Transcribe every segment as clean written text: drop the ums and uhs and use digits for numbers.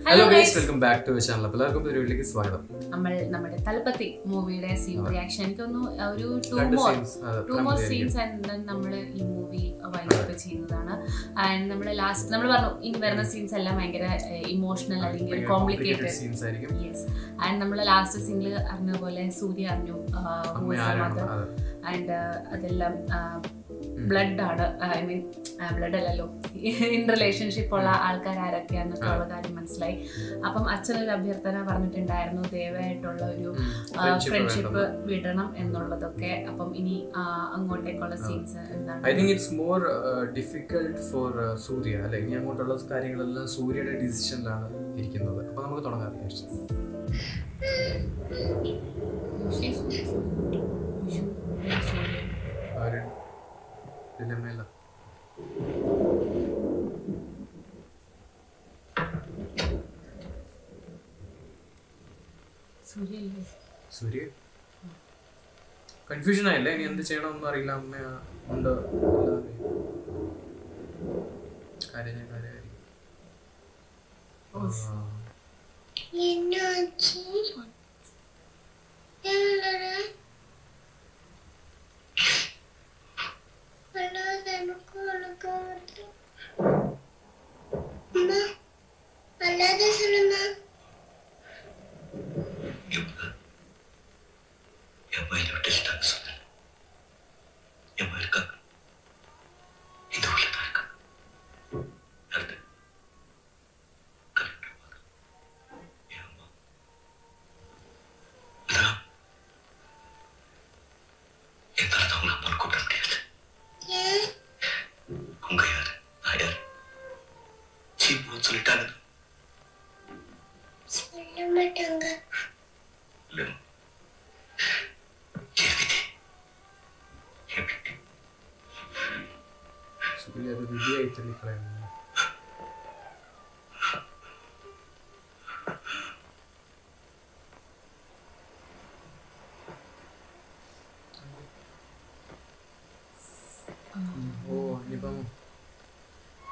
Hello guys, welcome back to the channel. എല്ലാവർക്കും ഒരു വീഡിയോയിലേക്ക് സ്വാഗതം. നമ്മുടെ തലപ്പത്തി മൂവിയുടെ സീൻ റിയാക്ഷൻ എനിക്കൊന്ന് ഒരു ടു മോർ സീൻസ് ആൻഡ് നമ്മൾ ഈ മൂവി വൈൻഡപ്പ് ചെയ്യുന്നതാണ്. ആൻഡ് നമ്മൾ ലാസ്റ്റ് നമ്മൾ പറഞ്ഞു ഇനി വരുന്ന സീൻസ് എല്ലാം ഭയങ്കര ഇമോഷണൽ അല്ലെങ്കിൽ ഒരു കോംപ്ലിക്കേറ്റഡ് സീൻസ് ആയിരിക്കും. യെസ്. ആൻഡ് നമ്മൾ ലാസ്റ്റ് സീനിൽ അറിഞ്ഞ പോലെ സൂര്യ അറിഞ്ഞു ആൻഡ് അതെല്ലാം ബ്ലഡ് ആണ്. ഐ മീൻ ബ്ലഡ് അല്ലല്ലോ, ഇൻ റിലേഷൻഷിപ്പ് ഉള്ള ആൾക്കാർ ആരൊക്കെയാന്നൊക്കെ ഉള്ള കാര്യം മനസ്സിലായി. അപ്പം അച്ഛനൊരു അഭ്യർത്ഥന പറഞ്ഞിട്ടുണ്ടായിരുന്നു, ദയവായിട്ടുള്ള ഒരു ഫ്രണ്ട്ഷിപ്പ് വിടണം എന്നുള്ളതൊക്കെ. അപ്പം ഇനി അങ്ങോട്ടേക്കുള്ള സീൻസ് എന്താണ്? I think it's more difficult for Surya അല്ലെ. ഇനി അങ്ങോട്ടുള്ള കാര്യങ്ങളെല്ലാം സൂര്യയുടെ ഡിസിഷനിലാണ് ഇരിക്കുന്നത്. അപ്പൊ നമുക്ക് തുടങ്ങാം. സൂര്യ കൺഫ്യൂഷൻ ആയില്ലേ, ഇനി എന്ത് ചെയ്യണമെന്ന് അറിയില്ല. അമ്മ ഉണ്ട്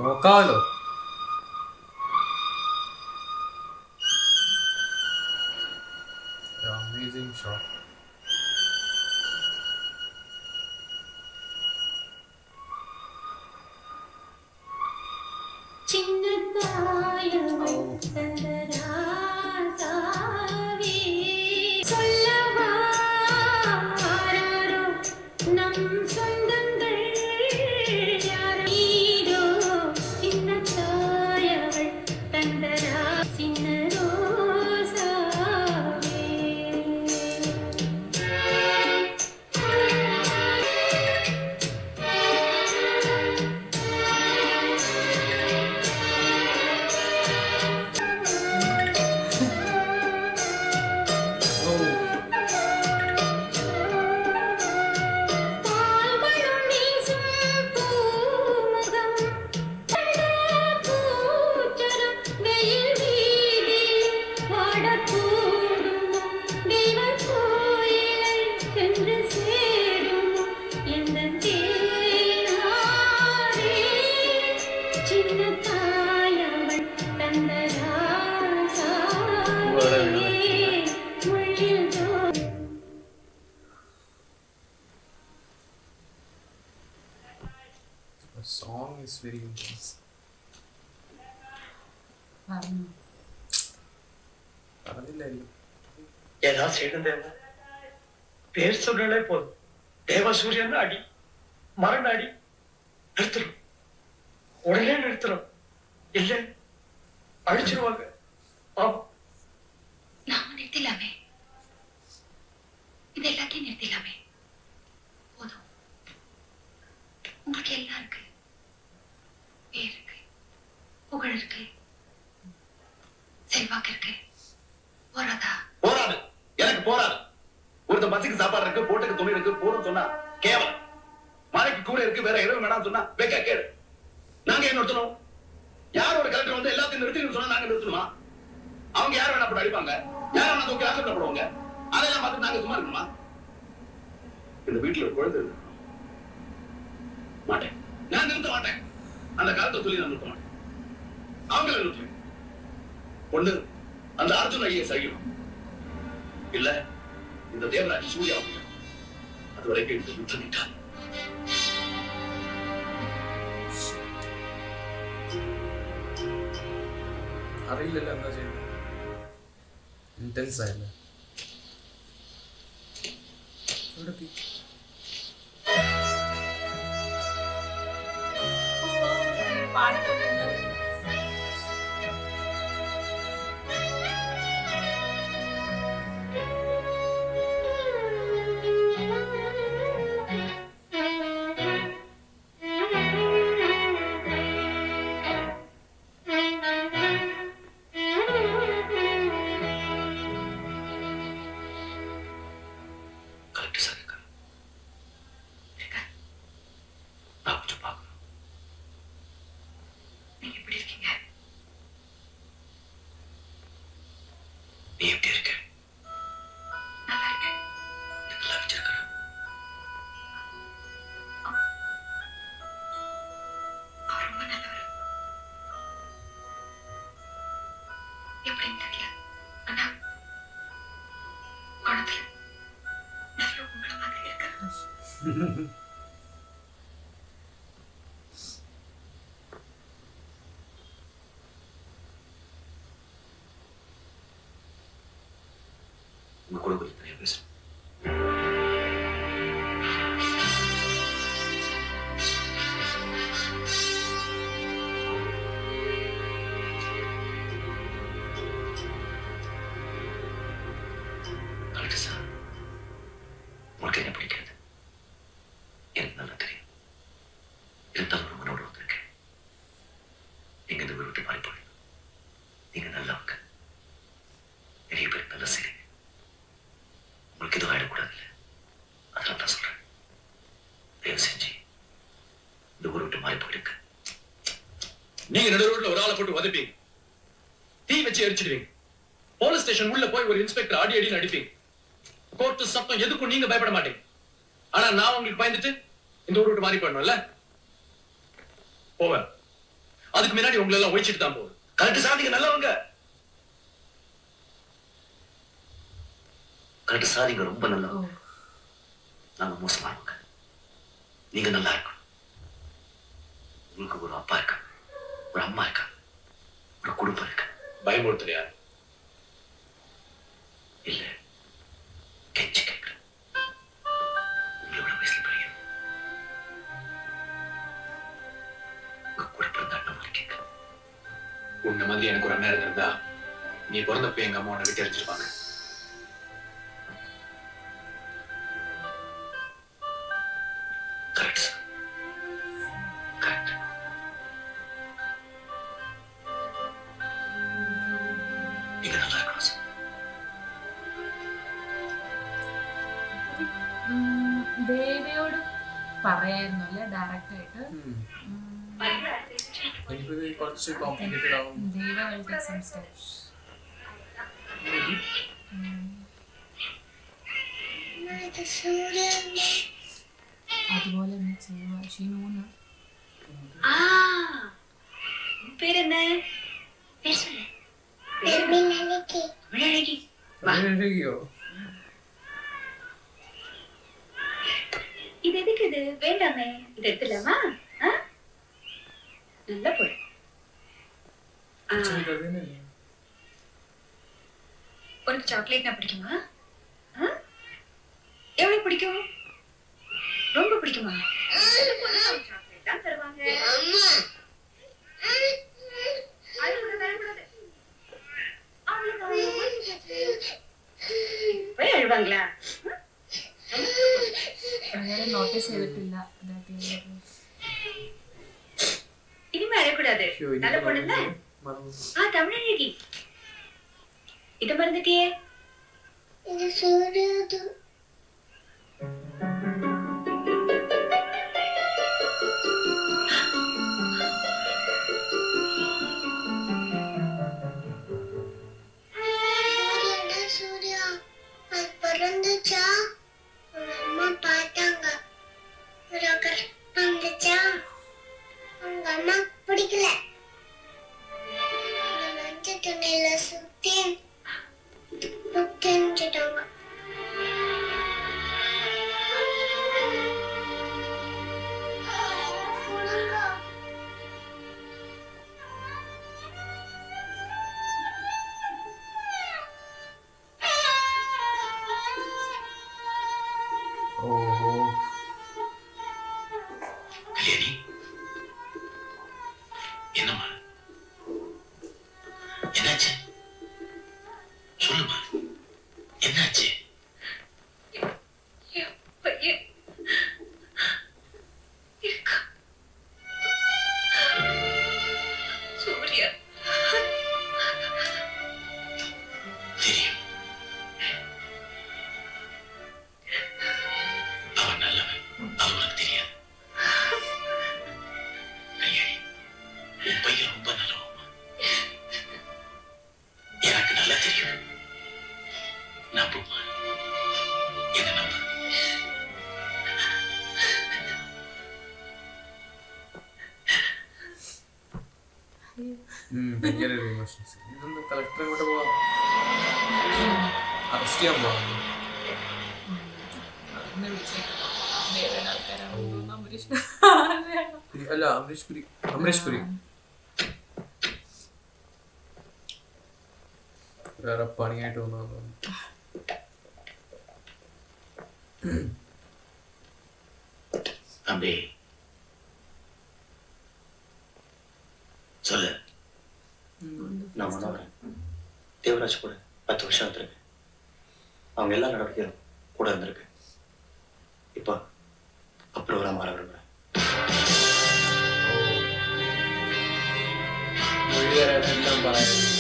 നോക്കാമല്ലോ. Amazing shot. The song is very intense. ஏதா செய்யணும் தேவா, பேர் சொல்றாலே போதும். தேவசூரியன் அடி மரண அடி நிறுத்துறோம், உடனே நிறுத்துறோம். இல்ல அழிச்சிருவாங்க. நாம நிறுத்திலாமே, இது எல்லாத்தையும் நிறுத்திலாமே. போதும், உங்களுக்கு எல்லாம் இருக்கு. பேர் இருக்கு, புகழ் இருக்கு, செல்வாக்கு இருக்கு. போராதா? போராது, எனக்கு போராது. ஒருத்த பசிக்கு சாப்பாடு இருக்கு, போட்டுக்கு துணி இருக்கு, போதும் சொன்னா கேவலம். மழைக்கு கூட இருக்கு, வேற எதுவும் வேணாம் சொன்னா வெக்க கேடு. நாங்க என்ன நிறுத்தணும்? யாரோட கலெக்டர் வந்து எல்லாத்தையும் நிறுத்தின்னு சொன்னா நாங்க நிறுத்தணுமா? அவங்க யார் வேணா போட்டு அடிப்பாங்க, யார் வேணா தூக்கி ஆசைப்படுவாங்க. அதெல்லாம் பார்த்து நாங்க சும்மா இருக்கணுமா? இந்த வீட்டுல ஒரு குழந்தை இருக்கு. மாட்டேன், நான் நிறுத்த மாட்டேன். அந்த காலத்தை சொல்லி நான் நிறுத்த மாட்டேன். அவங்கள நிறுத்துவேன். ஒண்ணு அந்த அர்ஜுன் ஐஎஸ் அழியும், இல்ல இந்த தேவராஜ் சூர்யா முடியும். அது வரைக்கும் இந்த யுத்தம் நிற்காது. അറിയില്ലല്ലോ എന്താ ചെയ്യുന്നത്. ഇന്റൻസ് ആയല്ലേ. உங்க கூட கொஞ்சம் தனியா பேசுறேன். உனக்கு என்ன பிடிக்காது? எனக்கு நல்லா தெரியும். இருந்தாலும் உங்களோட வந்திருக்கேன். நீங்க இந்த விட்டு மாறி போய் நீங்க நல்லவங்க. நிறைய பேருக்கு நல்லா செய்றீங்க. உங்களுக்கு எதுவும் ஆயிடக்கூடாது இல்லை, அதெல்லாம் தான் சொல்றேன். தயவு செஞ்சு இந்த ஊரை விட்டு மாறி போயிருக்கு. நீங்க நடு ரோட்ல ஒரு ஆளை போட்டு உதப்பீங்க, தீ வச்சு எரிச்சிடுவீங்க, போலீஸ் ஸ்டேஷன் உள்ள போய் ஒரு இன்ஸ்பெக்டர் அடி அடின்னு அடிப்பீங்க. கோர்ட்டு சத்தம் எதுக்கும் நீங்க பயப்பட மாட்டீங்க. ஆனா நான் உங்களுக்கு பயந்துட்டு இந்த ஊரை விட்டு மாறி போயிடணும்ல. போவேன். அதுக்கு முன்னாடி உங்களை எல்லாம் ஒழிச்சிட்டு தான் போவேன். கரெக்ட் சார், நீங்க நல்லவங்க. கரெக்ட் சார், நீங்க ரொம்ப நல்லவங்க. நாங்க மோசமானவங்க. நீங்க நல்லா இருக்கணும். உங்களுக்கு ஒரு அப்பா இருக்க, ஒரு அம்மா இருக்க, ஒரு குடும்பம் இருக்கு. பயமுறுத்தலையா? இல்ல, கெஞ்சி கேட்கிறேன். உங்களோட வயசுல பெரிய உங்க கூட பிறந்த அண்ணன் மாதிரி கேட்கிறேன். உன்ன மாதிரி எனக்கு ஒரு அண்ணன் இருந்திருந்தா நீ பிறந்தப்ப எங்க அம்மா உன்னை விட்டு எரிஞ்சிருப்பாங்க. Correct sir, correct. நீங்க நல்லா இருக்கணும் சார். ദേവിയോട് പറയായിരുന്നു അല്ലേ ഡയറക്റ്റ് ആയിട്ട്. എനിക്കിത് കുറച്ച് കോംപ്ലിക്കേറ്റഡ് ആവും. ദേവ will take some steps. അതുപോലെ തന്നെ ചെയ്യുക. ഷീനൂന്ന് പേരെന്താ? അഴകിയോ? இது எதுக்கு? இது வேண்டாமே, இது எடுத்துலாமா? நல்ல பொருள். உனக்கு சாக்லேட்னா பிடிக்குமா? எவ்வளவு பிடிக்கும்? ரொம்ப பிடிக்குமா? சாக்லேட் தான் தருவாங்க. அழுவாங்களா? നോട്ടീസ് ചെയ്തിട്ടില്ല. இனிமே அழக்கூடாது. நல்ல பொண்ணுல்ல? தமிழழகி. இத மறந்துட்டியே? இது சூரியது. சூர்யா அது பறந்துச்சா? அம்மா பார்த்தாங்க. ஒரு வந்துச்சா? உங்க அம்மா பிடிக்கல. நஞ்ச துணியில तीन तीन चिटांगा ஓஹோ கல்யாணி என்னம்மா என்னாச்சு சொல்லுமா என்னாச்சு என் பையன் இருக்கா சூர்யா தெரியும் அவன் நல்லவன் அது உனக்கு தெரியாது கல்யாணி உன் பையன் ரொம்ப நல்லவம்மா எனக்கு நல்லா தெரியும் நம்புமா என்ன நம்பு ഭയങ്കര ഒരു ഇമോഷൻസ്. ഇതൊന്ന് കളക്ടറെ കൂടെ പോവാം, അറസ്റ്റ് ചെയ്യാൻ പോവാം. അല്ല അമരീഷ് പുരി, അമരീഷ് പുരി വേറെ പണിയായിട്ട് വന്നു. தம்பி சொல்லு. நான் மனோகரன். தேவராஜ் கூட 10 வருஷம் இருந்திருக்கு. அவங்க எல்லா நடவடிக்கையும் கூட இருந்திருக்கு. இப்போ அப்ரூவரா மாற விரும்புறேன். എല്ലാം പറയുന്നത്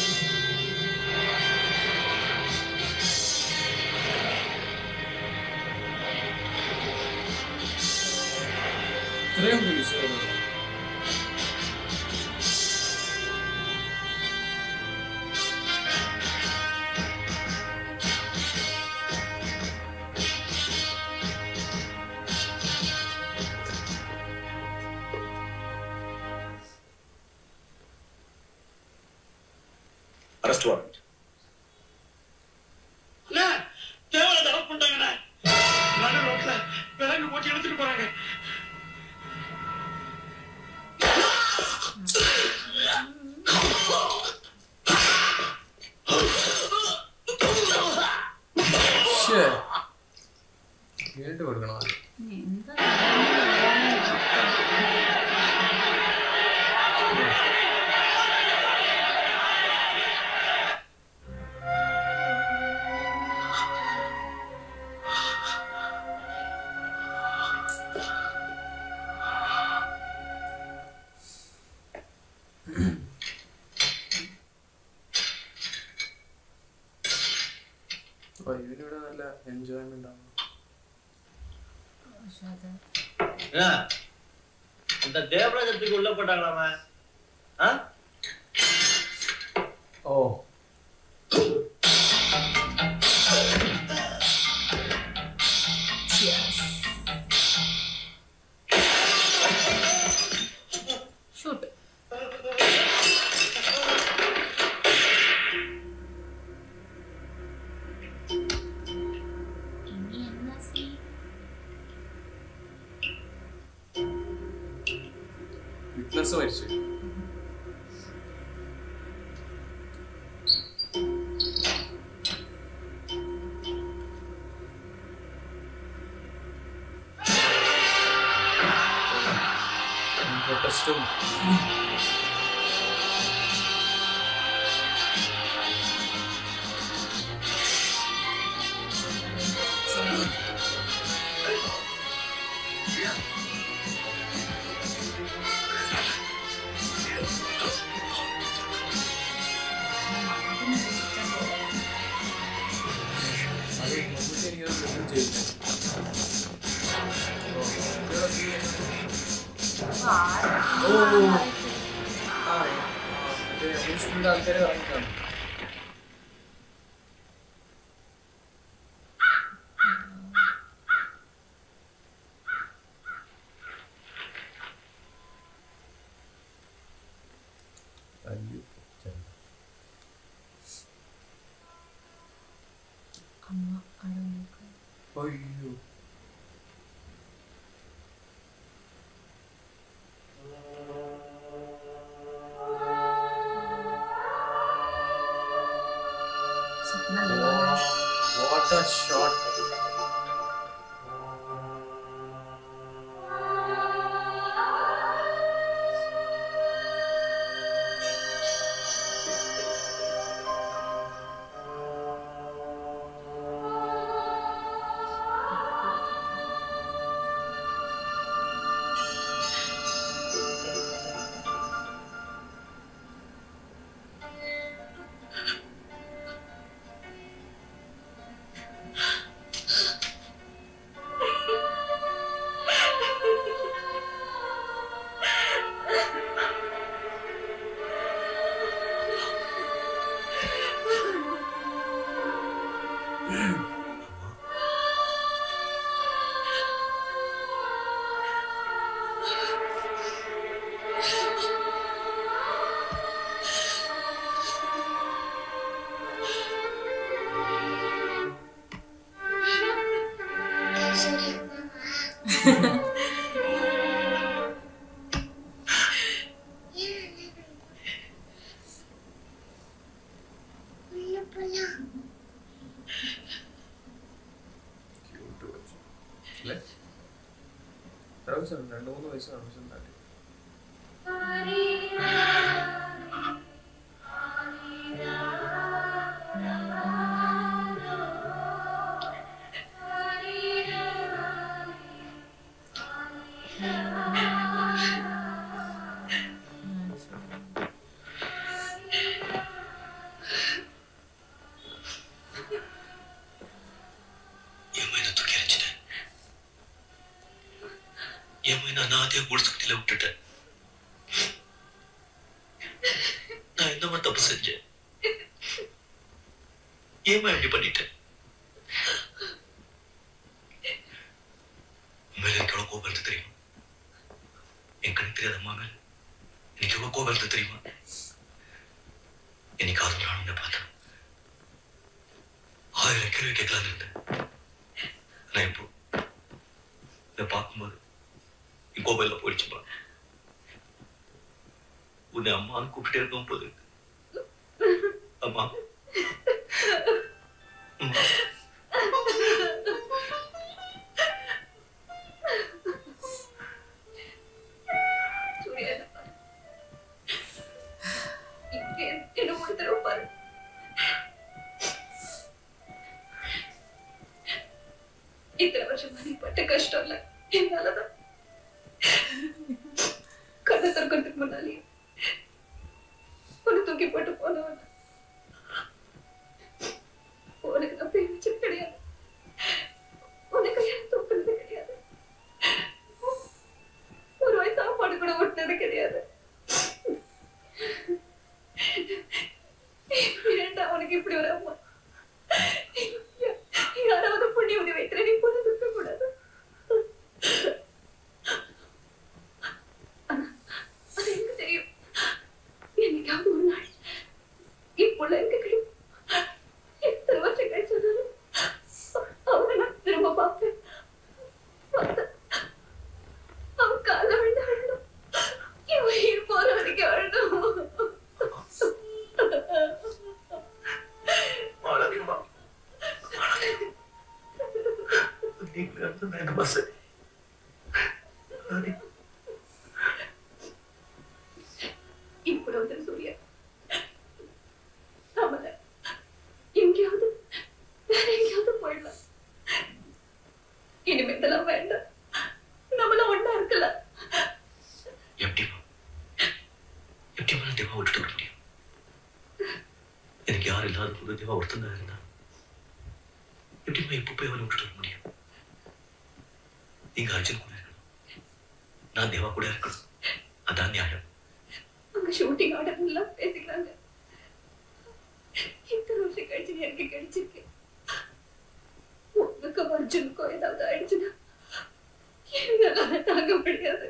ഇത്രയും പോലീസുകാർ அரெஸ்ட் வாரண்ட். அண்ணா தேவராஜ் அரெஸ்ட் பண்ணிட்டாங்கண்ணா. நடு ரோட்ல விலங்கு போட்டு எடுத்துட்டு போறாங்க. കേട്ട് കൊടുക്കണോ? ഇവനിവിടെ നല്ല എൻജോയ്മെന്റ് ആണ്. அந்த தேவராஜத்துக்கு உள்ள போட்டாங்களாமா? ஓ ஷூட். വിറ്റ്നസ് മരിച്ചു. പ്രൊട്ടസ്റ്റും ആൾക്കാരെ ഇറങ്ങിക്കാണ്. ஐயோ வாட் அ ஷாட். രവിശൻ 2-3 വയസ്സാണ് രവിശൻ താട്ടി. அனாதையா குடிசைக்குள்ள விட்டுட்டேன். நான் என்னமா தப்பு செஞ்சேன்? ஏமா இப்படி பண்ணிட்டேன்? மேல எனக்கு எவ்வளவு கோபம் இருந்து தெரியுமா? என் கணக்கு தெரியாத அம்மா மேல எனக்கு எவ்வளவு கோபம் இருந்து தெரியுமா? இன்னைக்கு அது நானும் பார்த்தேன். 1000 கேள்வி கேட்கலான்னு இருந்தேன். நான் இப்போ இதை பார்க்கும்போது என் கோபம் எல்லாம் போயிடுச்சுப்பா. உன்னை அம்மான்னு கூப்பிட்டே இருக்கும் போது அம்மா இத்தனை வருஷமா நீ பட்ட கஷ்டம் இல்ல என்னாலதான். கண்ணை திறக்கிறதுக்கு முன்னாலே உன்னை தூக்கி போட்டு போனவன் உனக்கு நான் பேச்சு கிடையாது, உனக்கு கையால தூக்குறது கிடையாது, ஒரு வாய் சாப்பாடு கூட விட்டது கிடையாது. ஏன்டா உனக்கு இப்படி ஒரு அம்மா? யாராவது புண்ணிய உதவி வைக்கிற நீ போல இருக்க கூடாது. அது எனக்கு தெரியும். என்னைக்காவது ஒரு நாள் இப்புள்ள இருக்க கிடைக்கும். எத்தனை வருஷம் கழிச்சாலும் அவரை நான் திரும்ப பார்ப்பேன். அவன் கால விழுந்து அழணும், என் உயிர் போற வரைக்கும் அழணும். இப்படி வந்து சூர்யா நம்மள எங்கேயாவது வேற எங்கேயாவது போயிடலாம். இனிமே இதெல்லாம் வேண்டாம். நம்மள ஒண்ணா இருக்கலாம். எப்படிமா தேவா விட்டுட்டு வர முடியும்? எனக்கு யாரும் இல்லாத போது தேவா ஒருத்தன் தான் இருந்தா எப்படிமா இப்ப போய் அவனை விட்டுட்டு வர முடியும்? நீங்க அர்ஜுன் கூட இருக்கணும், நான் தேவா கூட இருக்கணும். அதான் நியாயம். அங்க ஷூட்டிங் ஆர்டர் எல்லாம் பேசிக்கிறாங்க. இத்தனை வருஷம் கழிச்சு எனக்கு கிடைச்சிருக்கு. உனக்கு அர்ஜுனுக்கோ ஏதாவது ஆயிடுச்சுன்னா என்னால தாங்க முடியாது.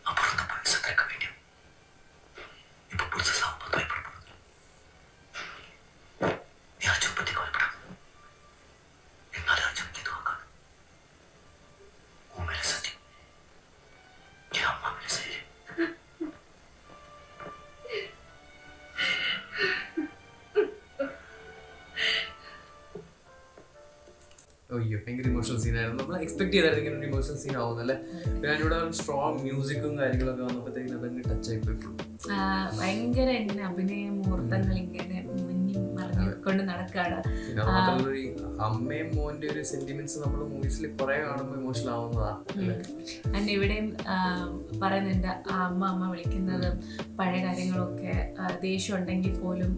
அப்புறம் அந்த புதுசா கேட்க வேண்டிய இப்ப புதுசா சாப்பிட பயப்படப்படுது. ഭയങ്കര ഇമോഷണൽ സീനായിരുന്നു. നമ്മൾ എക്സ്പെക്ട് ചെയ്തായിരുന്നു ഇങ്ങനെ ഒരു ഇമോഷണൽ സീൻ ആവുന്നല്ലേ. പിന്നെ അതിലൂടെ സ്ട്രോങ് മ്യൂസിക്കും കാര്യങ്ങളൊക്കെ വന്നപ്പോഴത്തേക്കും അതങ്ങ് ടച്ച് ആയി പോയി. ഭയങ്കര ഇങ്ങനെ അഭിനയ മുഹൂർത്തങ്ങൾ ഇങ്ങനെ കൊണ്ട് നടക്കാണ്. പിന്നെ അത് മാത്രമല്ല ഈ അമ്മയും മോന്റെ ഒരു സെന്റിമെന്റ്സ് നമ്മൾ മൂവീസിൽ കുറെ കാണുമ്പോൾ ഇമോഷണൽ ആവുന്നതാണ്. ഇവിടെയും പറയുന്നുണ്ട് അമ്മ വിളിക്കുന്നതും പഴയ കാര്യങ്ങളൊക്കെ ദേഷ്യം ഉണ്ടെങ്കിൽ പോലും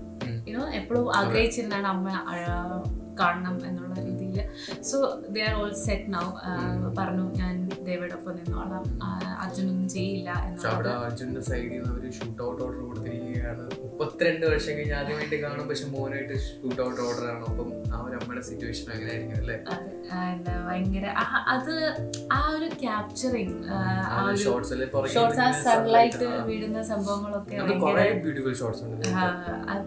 എപ്പോഴും ആഗ്രഹിച്ചിരുന്നാണ് അമ്മ കാണണം എന്നുള്ള രീതിയിൽ. So they are all set now. പറഞ്ഞു ഞാൻ ദേവയോടൊപ്പം നിന്നോളാം, അർജുനൊന്നും ചെയ്യില്ല എന്നുള്ളത്. അർജുന്റെ സൈഡിൽ നിന്ന് അവർ ഷൂട്ട് ഔട്ട് ഓർഡർ കൊടുത്തിരിക്കുകയാണ്. 32 വർഷം കഴിഞ്ഞ് ആദ്യമായിട്ട് കാണും, പക്ഷെ മോനായിട്ട് ഷൂട്ട് ഔട്ട് ഓർഡർ ആണ്. അപ്പം ആ ഒരു അമ്മയുടെ സിറ്റുവേഷൻ അങ്ങനെ ആയിരിക്കും അല്ലേ. ഭയങ്കര അത് ആ ഒരു ക്യാപ്ചറിങ്, ഷോർട്സ് സൺലൈറ്റ് വീഴുന്ന സംഭവങ്ങളൊക്കെ ബ്യൂട്ടിഫുൾ ഷോർട്സ് ഉണ്ട്.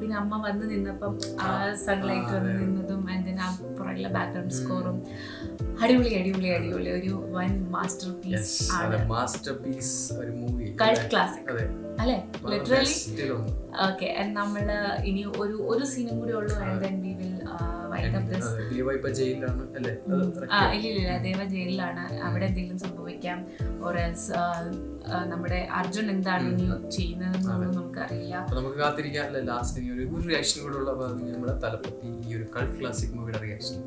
പിന്നെ അമ്മ വന്ന് നിന്നപ്പം ആ സൺലൈറ്റ് വന്ന് നിന്നതും ആ പുറകിലെ ബാക്ക്ഗ്രൗണ്ട് സ്കോറും അടിപൊളി അടിപൊളി അടിപൊളി ഒരു വൺ മാസ്റ്റർ പീസ് ആണ്. മാസ്റ്റർ പീസ് ഒരു മൂവി, കൾട്ട് ക്ലാസിക് അല്ലേ ലിറ്ററലി. ഓക്കെ, നമ്മള് ഇനി ഒരു സീനും കൂടി ഉള്ളൂ. And then we will wind up this. ഇല്ല, ദേവ ജയിലിലാണ്. അവിടെ എന്തെങ്കിലും സംഭവിക്കാം. ഓറൽസ് നമ്മുടെ അർജുൻ എന്താണ് ഇനി ചെയ്യുന്നതെന്നുള്ളത് നമുക്കറിയില്ല. നമുക്ക് കാത്തിരിക്കാം. ലാസ്റ്റ് ഒരു റിയാക്ഷൻ കൂടെ ഉള്ള നമ്മുടെ തലപ്പത്തി ഈ ഒരു കൾട്ട് ക്ലാസിക് മൂവിയുടെ റിയാക്ഷൻ.